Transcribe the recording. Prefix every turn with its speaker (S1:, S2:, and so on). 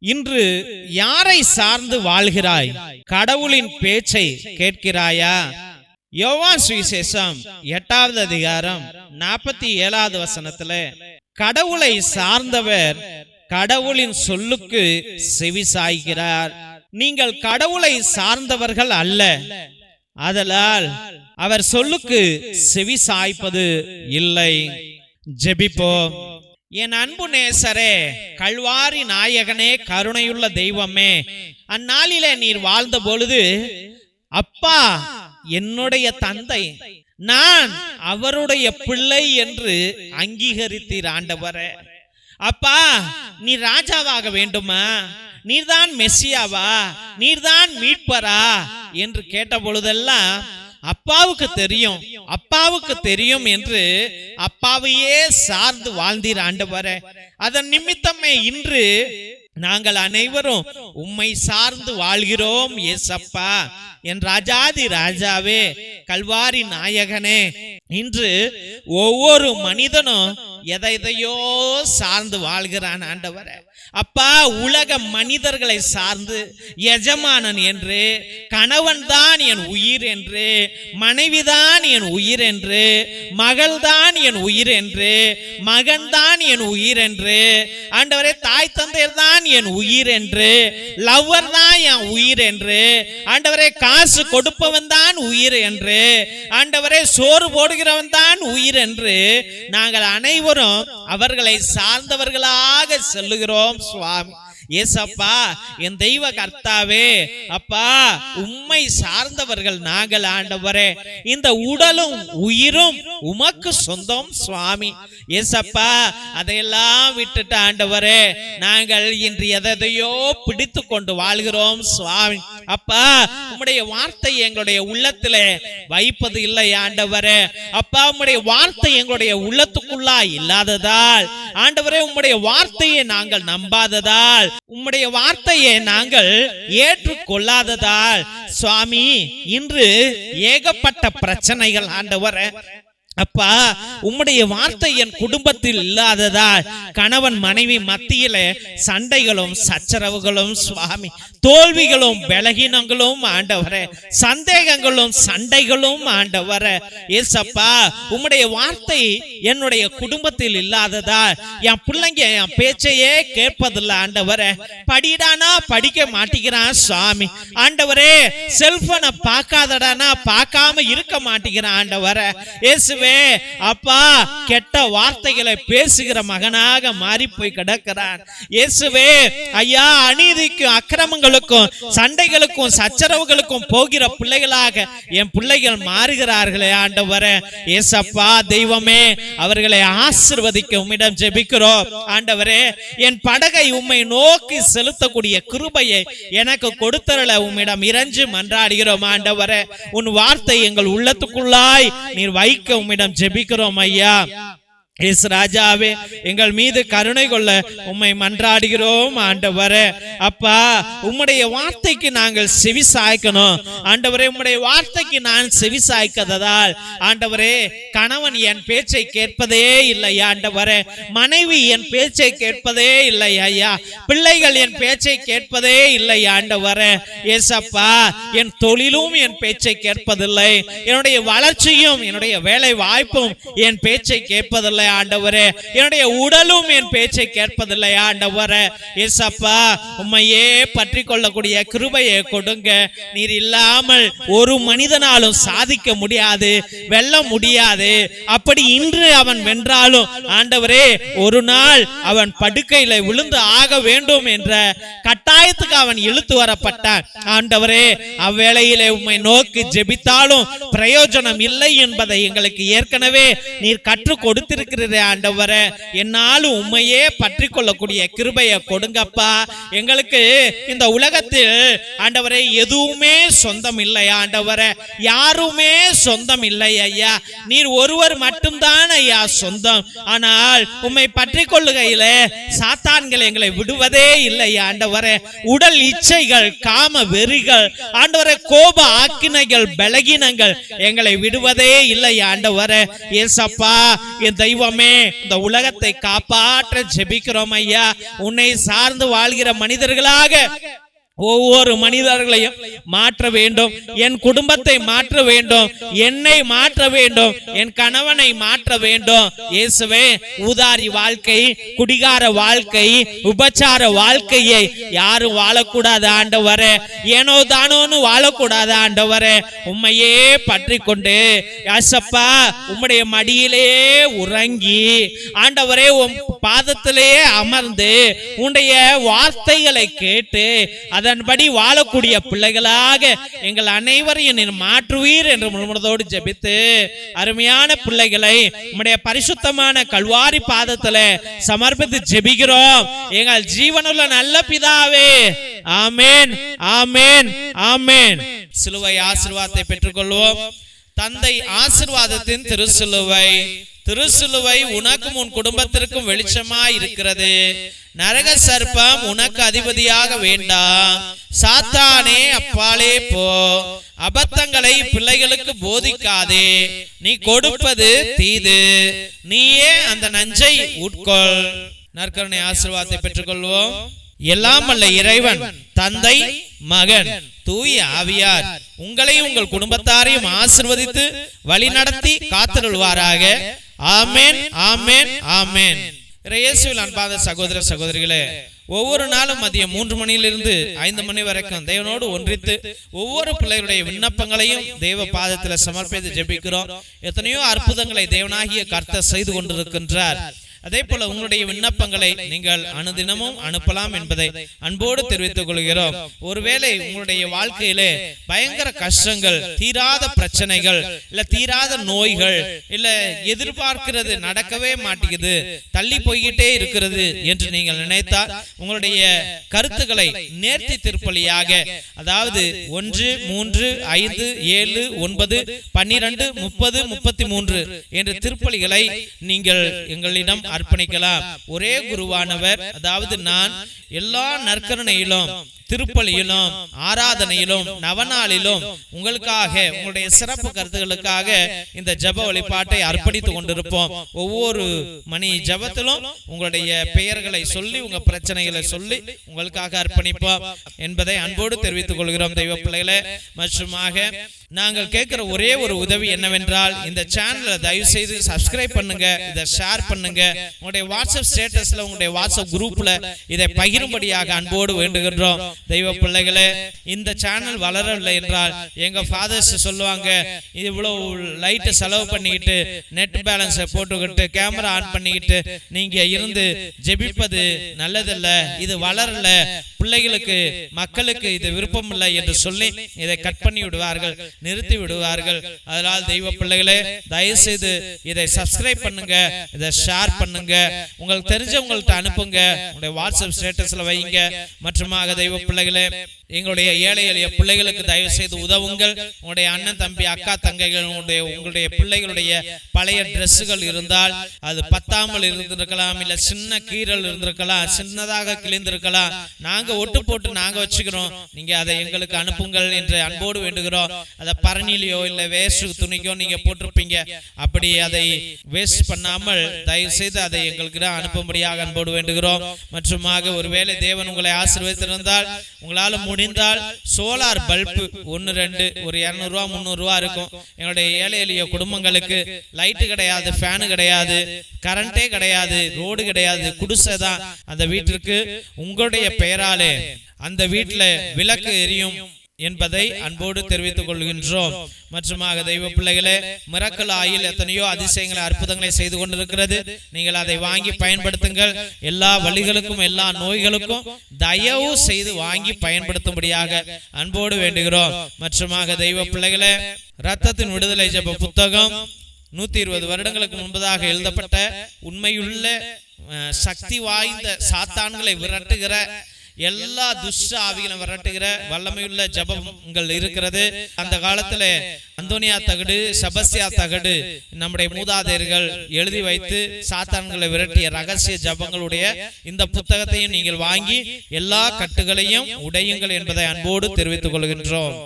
S1: இன்று யாரை சார்ந்து வாழ்கிறாய்? கடவுளின் பேச்சை கேட்கிறாயா? யோவான் சுவிசேஷம் 8வது அதிகாரம் 47வது வசனத்துல கடவுளை சார்ந்தவர் கடவுளின் சொல்லுக்கு செவி சாய்கிறார். நீங்கள் கடவுளை சார்ந்தவர்கள் அல்ல, ஆதலால் அவர் சொல்லுக்கு செவி சாய்ப்பது இல்லை. ஜெபிப்போம். என் அன்பு நேசரே, கல்வாரி நாயகனே, கருணையுள்ள தெய்வமே, அந்நாளிலே நீர் வாழ்ந்த பொழுது அப்பா என்னுடைய தந்தை, நான் அவருடைய பிள்ளை என்று அங்கீகரித்தீர் ஆண்டவரே. அப்பா, நீ ராஜாவாக வேண்டுமா? நீர்தான் மெஸ்ஸியாவா? நீர்தான் மீட்பரா என்று கேட்ட பொழுதெல்லாம் அப்பாவுக்கு தெரியும், அப்பாவுக்கு தெரியும் என்று அப்பாவையே சார்ந்து வாழ்ந்தீர் ஆண்டவரே. அதன் நிமித்தமே இன்று நாங்கள் அனைவரும் உம்மை சார்ந்து வாழ்கிறோம். ஏசப்பா, என் ராஜாதி ராஜாவே, கல்வாரி நாயகனே, இன்று ஒவ்வொரு மனிதனும் எதையோ சார்ந்து வாழ்கிறான் ஆண்டவரே. அப்பா, உலக மனிதர்களை சார்ந்து எஜமானன் என்று, கணவன் தான் என் உயிர் என்று, மனைவிதான் என் உயிர் என்று, மகள் தான் என் உயிர் என்று, மகன் தான் என் உயிர் என்று, ஆண்டவரே தாய் தந்தையர் தான் என் உயிர் என்று, லவ்வர் தான் என் உயிர் என்று, ஆண்டவரே காசு கொடுப்பவன் தான் உயிர் என்று, ஆண்டவரே சோறு போடுகிறவன் தான் உயிர் என்று நாங்கள் அனைவரும் அவர்களை சார்ந்தவர்களாக சொல்லுகிறோம் சுவாமி. ஏசப்பா, என் தெய்வ கர்த்தாவே, அப்பா உம்மை சார்ந்தவர்கள் நாங்கள் ஆண்டவரே. இந்த உடலும் உயிரும் உமக்கு சொந்தம் சுவாமி. ஏசப்பா, அதையெல்லாம் விட்டுட்டு ஆண்டவரே நாங்கள் இன்று எதையோ பிடித்து கொண்டு வாழ்கிறோம் சுவாமி. அப்பா, உம்முடைய வார்த்தை எங்களுடைய உள்ளத்திலே வைப்பது இல்லை ஆண்டவரே. அப்பா, உம்முடைய வார்த்தை எங்களுடைய உள்ளத்துக்குள்ளா இல்லாததால் ஆண்டவரே, உம்முடைய வார்த்தையை நாங்கள் நம்பாததால், உம்முடைய வார்த்தையை நாங்கள் ஏற்றுக்கொள்ளாததால் சுவாமி இன்று ஏகப்பட்ட பிரச்சனைகள் ஆண்டவரே. அப்பா, உம்முடைய வார்த்தை என் குடும்பத்தில் இல்லாததால் கணவன் மனைவி மத்தியில சண்டைகளும் சச்சரவுகளும் சுவாமி, தோல்விகளும் பலகீனங்களும் ஆண்டவரே, சந்தேகங்களும் சண்டைகளும் ஆண்டவரே. ஏசப்பா, உம்முடைய வார்த்தை என்னுடைய குடும்பத்தில் இல்லாததால் என் பிள்ளைங்க என் பேச்சையே கேட்பதில்லை ஆண்டவரே. படிடானா படிக்க மாட்டேங்கிறான் சுவாமி. ஆண்டவரே, செல்போனை பார்க்காதடானா பார்க்காம இருக்க மாட்டேங்கிறான் ஆண்டவரே. இயேசுவே, அப்பா, கெட்ட வார்த்தைகளை பேசுகிற மகனாக மாறி போய் கிடக்கிறான். இயேசுவே ஐயா, அநீதிக்கும் அக்கிரமங்களுக்கும் சண்டைகளுக்கும் சச்சரவுகளுக்கும் போகிற பிள்ளைகளாக என் பிள்ளைகள் மாறுகிறார்களே ஆண்டவரே. ஏசப்பா தெய்வமே, அவர்களை ஆசீர்வதிக்க உம்மிடம் ஜெபிக்கிறோம் ஆண்டவரே. என் படகை உம்மை நோக்கி செலுத்தக்கூடிய கிருபையை எனக்கு கொடுத்தருள உம்மிடம் இறைஞ்சு மன்றாடுகிறோம் ஆண்டவரே. உன் வார்த்தை எங்கள் உள்ளத்துக்குள்ளாய் நீர் வைக்க உம்மிடம் ஜெபிக்கிறோம் ஐயா. இயேசு ராஜாவே, எங்கள் மீது கருணை கொள்ள உம்மை மன்றாடுகிறோம் ஆண்டவரே. அப்பா, உம்முடைய வார்த்தைக்கு நாங்கள் செவி சாய்க்கணும் ஆண்டவரே. உம்முடைய வார்த்தைக்கு நான் செவி சாய்க்கதால் ஆண்டவரே, கணவன் என் பேச்சை கேட்பதே இல்லை ஆண்டவரே, மனைவி என் பேச்சை கேட்பதே இல்லை ஐயா, பிள்ளைகள் என் பேச்சை கேட்பதே இல்லை ஆண்டவரே. ஏசப்பா, என் தொழிலும் என் பேச்சை கேட்பதில்லை, என்னுடைய வளர்ச்சியும் என்னுடைய வேலை வாய்ப்பும் என் பேச்சை கேட்பதில்லை ஆண்டவரே, என்னுடைய உடலும் என் பேச்சை கேட்பதில்லை ஆண்டவரே. ஏசப்பா, உம்மையே பற்றி கொள்ளக்கூடிய கிருபையை கொடுங்க. நீர் இல்லாமல் ஒரு மனிதனாலும் சாதிக்க முடியாது, வெல்ல முடியாது. அப்படி இன்று அவன் வென்றாலும் ஆண்டவரே, ஒரு நாள் அவன் படுக்கையில விழுந்து ஆக வேண்டும் என்ற கட்டாயத்துக்கு அவன் இழுத்து வரப்பட்டான் ஆண்டவரே. அவ்வேளையிலே உம்மை நோக்கி ஜெபித்தாலும் பிரயோஜனம் இல்லை என்பதை எங்களுக்கு ஏற்கனவே நீர் கற்றுக் கொடுத்திருக்கிற ஆண்டவரே. என்னாலும் உம்மையே பற்றி கொள்ளக்கூடிய கிருபையை கொடுங்கப்பா. எங்களுக்கு இந்த உலகத்தில் ஆண்டவரே எதுவுமே சொந்தம் இல்லை ஆண்டவரே, யாருமே சொந்தம் இல்லை ஐயா. நீர் ஒருவர் மட்டும்தான் ஐயா சொந்தம். ஆனால் உம்மை பற்றி கொள்ளுகையில சாத்தான்கள் எங்களை விடுவதே இல்லை ஆண்டவரே. உடல் இச்சைகள், காம வெறிகள் ஆண்டவரே, கோப ஆக்கினைகள், பலகீனங்கள் எங்களை விடுவதே இல்லை ஆண்டவரே. ஏசப்பா, என் தெய்வம் தெய்வமே, இந்த உலகத்தை காப்பாற்ற ஜெபிக்கிறோம் ஐயா. உன்னை சார்ந்து வாழ்கிற மனிதர்களாக ஒவ்வொரு மனிதர்களையும் மாற்ற வேண்டும். என் குடும்பத்தை மாற்ற வேண்டும், என்னை மாற்ற வேண்டும், என் கணவனை மாற்ற வேண்டும். இயேசுவே, ஊதாரி வாழ்க்கை, குடிகார வாழ்க்கை, உபச்சார வாழ்க்கையை யாரும் வாழக்கூடாது ஆண்டவரே. ஏனோ தானோன்னு வாழக்கூடாது ஆண்டவரே. உம்மையே பற்றி கொண்டு யாசப்பா உம்முடைய மடியிலே உறங்கி ஆண்டவரே உம் பாதத்திலே அமர்ந்து உன்னுடைய வார்த்தைகளை கேட்டு அதன்படி வாழக்கூடிய பிள்ளைகளாக எங்கள் அனைவரையும் நீர் மாற்றுவீர் என்று முழுமனதோடு ஜெபித்து அருமையான பிள்ளைகளை உம்முடைய பரிசுத்தமான கல்வாரி பாதத்தில் சமர்ப்பித்து ஜெபிக்கிறோம் எங்கள் ஜீவனுள்ள நல்ல பிதாவே. ஆமென், ஆமென், ஆமென். சிலுவை ஆசீர்வாதத்தை பெற்றுக்கொள்வோம். தந்தை ஆசீர்வாதத்தின் திருசிலுவை. திருசிலுவை உனக்கும் உன் குடும்பத்திற்கும் வெளிச்சமாய் இருக்கிறது. நரக சர்ப்பம் உனக்கு அதிபதியாக வேண்டாம். சாத்தானே அப்பாலே போ. அபத்தங்களை பிள்ளைகளுக்கு போதிக்காதே. நீ கொடுப்பது தீது, நீயே அந்த நஞ்சை உட்கொள். நற்கருணை ஆசீர்வாதத்தை பெற்றுக்கொள்வோம். எல்லாம் அல்ல இறைவன் தந்தை, மகன், தூய ஆவியார் உங்களையும் உங்கள் குடும்பத்தாரையும் ஆசீர்வதித்து வழி நடத்தி காத்திருள்வாராக. ஆமென், ஆமென், ஆமென். இயேசுவில் அன்பான சகோதர சகோதரிகளே, ஒவ்வொரு நாளும் மதியம் 3 மணியிலிருந்து 5 மணி வரைக்கும் தேவனோடு ஒன்றித்து ஒவ்வொரு பிள்ளைகளுடைய விண்ணப்பங்களையும் தேவ பாதத்தில் சமர்ப்பித்து ஜெபிக்கிறோம். எத்தனையோ அற்புதங்களை தேவனாகிய கர்த்தர் செய்து கொண்டிருக்கின்றார். அதே போல உங்களுடைய விண்ணப்பங்களை நீங்கள் அனுதினமும் அனுப்பலாம் என்பதை அன்போடு தெரிவித்துக் கொள்கிறோம். ஒருவேளை உங்களுடைய வாழ்க்கையிலே பயங்கர கஷ்டங்கள், தீராத பிரச்சனைகள், இல்ல தீராத நோய்கள், இல்ல எதிர்பார்க்கிறது நடக்கவே மாட்டேங்குது, தள்ளி போய்கிட்டே இருக்கிறது என்று நீங்கள் நினைத்தால் உங்களுடைய கருத்துக்களை நேர்த்தி திருப்பலியாக, அதாவது 1, 3, 5, 7, 9, 12, 30, 33 என்ற திருப்பலிகளை நீங்கள் எங்களிடம் அர்ப்பணிக்கலாம். ஒரே குருவானவர், அதாவது நான் எல்லா நற்கருணையிலும் திருப்பலியிலும் ஆராதனையிலும் நவநாளிலும் உங்களுக்காக உங்களுடைய சிறப்பு கருத்துக்களுக்காக இந்த ஜெப வழிபாட்டை அர்ப்பணித்துக் கொண்டிருப்போம். ஒவ்வொரு மணி ஜெபத்திலும் உங்களுடைய பெயர்களை சொல்லி உங்க பிரச்சனைகளை சொல்லி உங்களுக்காக அர்ப்பணிப்போம் என்பதை அன்போடு தெரிவித்துக் கொள்கிறோம் தெய்வ பிள்ளைகளே. மற்றுமாக நாங்கள் கேட்கிற ஒரே ஒரு உதவி என்னவென்றால், இந்த சேனலை தயவு செய்து சப்ஸ்கிரைப் பண்ணுங்க, இதை ஷேர் பண்ணுங்க, உங்களுடைய வாட்ஸ்அப் ஸ்டேட்டஸ்ல உங்களுடைய வாட்ஸ்அப் குரூப்ல இதை பகிரும்படியாக அன்போடு வேண்டுகின்றோம் தெய்வ பிள்ளைகளே. இந்த சேனல் வளரவில்லை என்றால் எங்க ஃபாதர்ஸ் சொல்லுவாங்க, இவ்வளவு லைட் செலவு பண்ணிக்கிட்டு நெட் பேலன்ஸை போட்டுக்கிட்டு கேமரா ஆன் பண்ணிக்கிட்டு நீங்க இருந்து ஜெபிப்பது நல்லதில்ல, இது வளரல, பிள்ளைகளுக்கு மக்களுக்கு இது விருப்பம் இல்லை என்று சொல்லி இதை கட் பண்ணி விடுவார்கள், நிறுத்தி விடுவார்கள். அதனால் தெய்வ பிள்ளைகளே, தயவு செய்து இதை சப்ஸ்கிரைப் பண்ணுங்க, இதை ஷேர் பண்ணுங்க, உங்களுக்கு தெரிஞ்சவங்கள்ட்ட அனுப்புங்க, உங்களுடைய வாட்ஸ்அப் ஸ்டேட்டஸ்ல வைங்க. மற்றுமாக தெய்வ பிள்ளைகளே, எங்களுடைய ஏழை எளிய பிள்ளைகளுக்கு தயவு செய்து உதவுங்கள். உங்களுடைய அண்ணன் தம்பி அக்கா தங்கைகள் உங்களுடைய பிள்ளைகளுடைய பழைய டிரெஸ்ஸுகள் இருந்தால் அது பத்தாமல் இருந்திருக்கலாம், இல்ல சின்ன கீரல் இருந்திருக்கலாம், சின்னதாக கிழிந்திருக்கலாம், நாங்க ஒட்டு போட்டு நாங்க வச்சுக்கிறோம், நீங்க அதை எங்களுக்கு அனுப்புங்கள் என்று அன்போடு வேண்டுகிறோம். அதை பரணிலையோ இல்ல வேஸ்ட் துணிக்கோ நீங்க போட்டிருப்பீங்க, அப்படி அதை வேஸ்ட் பண்ணாமல் தயவு செய்து அதை எங்களுக்கு அனுப்பும்படியாக அன்போடு வேண்டுகிறோம். மற்றுமாக ஒருவேளை தேவன் உங்களை ஆசீர்வதித்திருந்தால் உங்களால முடிந்தால் சோலார் பல்பு 1, 2 ஒரு 200 ரூபா 300 ரூபா இருக்கும். எங்களுடைய ஏழை எளிய குடும்பங்களுக்கு லைட்டு கிடையாது, ஃபேனு கிடையாது, கரண்டே கிடையாது, ரோடு கிடையாது, குடிசை தான் அந்த வீட்டிற்கு உங்களுடைய பெயராலே அந்த வீட்டுல விளக்கு எரியும் என்பதை அன்போடு தெரிவித்துக் கொள்கின்றோம். மற்றுமாக தெய்வ பிள்ளைகளே, மிரக்கல் ஆயில் எத்தனையோ அதிசயங்களை அற்புதங்களை செய்து கொண்டிருக்கிறது. நீங்கள் அதை வாங்கி பயன்படுத்துங்கள். எல்லா வழிகளுக்கும் எல்லா நோய்களுக்கும் தயவு செய்து வாங்கி பயன்படுத்தும்படியாக அன்போடு வேண்டுகிறோம். மற்றுமாக தெய்வ பிள்ளைகளே, இரத்தத்தின் விடுதலை ஜெப புத்தகம் 120 வருடங்களுக்கு முன்பதாக எழுதப்பட்ட உண்மையுள்ள சக்தி வாய்ந்த சாத்தான்களை விரட்டுகிற எல்லா துஷ்ட ஆவிகளும் விரட்டுகிற வல்லமையுள்ள ஜபங்கள் இருக்கிறது. அந்த காலத்துல அந்தோனியா தகடு, செபஸ்தியா தகடு நம்முடைய மூதாதையர்கள் எழுதி வைத்து சாத்தான்களை விரட்டிய ரகசிய ஜபங்களுடைய இந்த புத்தகத்தையும் நீங்கள் வாங்கி எல்லா கட்டுகளையும் உடையுங்கள் என்பதை அன்போடு தெரிவித்துக் கொள்கின்றோம்.